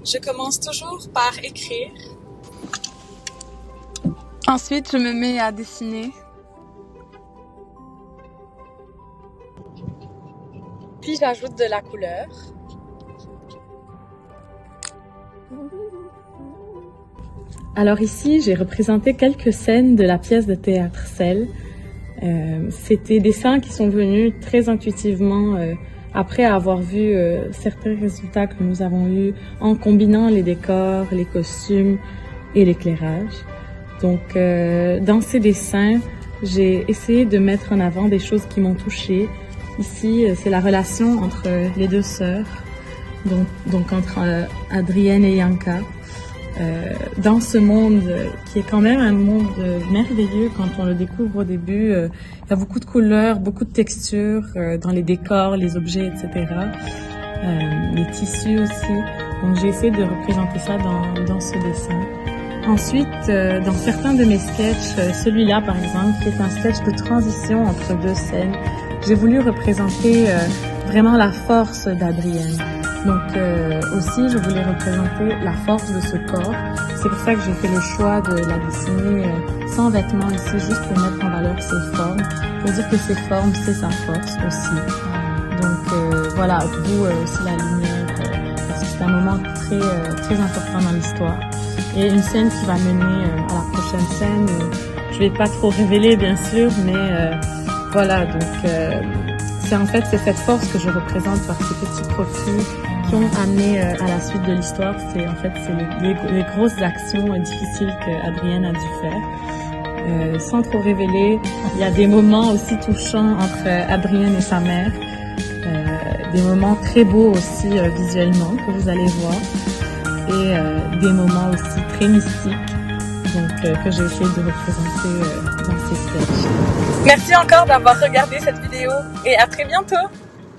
Je commence toujours par écrire. Ensuite, je me mets à dessiner. Puis j'ajoute de la couleur. Alors ici, j'ai représenté quelques scènes de la pièce de théâtre Celle. C'était des scènes qui sont venues très intuitivement après avoir vu certains résultats que nous avons eus en combinant les décors, les costumes et l'éclairage. Donc dans ces dessins, j'ai essayé de mettre en avant des choses qui m'ont touchée. Ici, c'est la relation entre les deux sœurs, donc entre Adrienne et Yanka. Dans ce monde qui est quand même un monde merveilleux quand on le découvre au début. Il y a beaucoup de couleurs, beaucoup de textures dans les décors, les objets, etc. Les tissus aussi. Donc j'ai essayé de représenter ça dans ce dessin. Ensuite, dans certains de mes sketchs, celui-là par exemple, qui est un sketch de transition entre deux scènes, j'ai voulu représenter vraiment la force d'Adrienne. Donc aussi, je voulais représenter la force de ce corps. C'est pour ça que j'ai fait le choix de la dessiner sans vêtements ici, juste pour mettre en valeur ses formes, pour dire que ses formes, c'est sa force aussi. Donc voilà, d'où aussi la lumière, parce que c'est un moment très important dans l'histoire. Et une scène qui va mener à la prochaine scène. Je vais pas trop révéler, bien sûr, mais voilà, donc c'est cette force que je représente par ces petits profils qui ont amené à la suite de l'histoire. C'est les grosses actions difficiles qu'Adrienne a dû faire. Sans trop révéler, il y a des moments aussi touchants entre Adrienne et sa mère. Des moments très beaux aussi visuellement que vous allez voir. Et des moments aussi très mystiques que j'ai essayé de représenter dans ces sketchs. Merci encore d'avoir regardé cette vidéo et à très bientôt!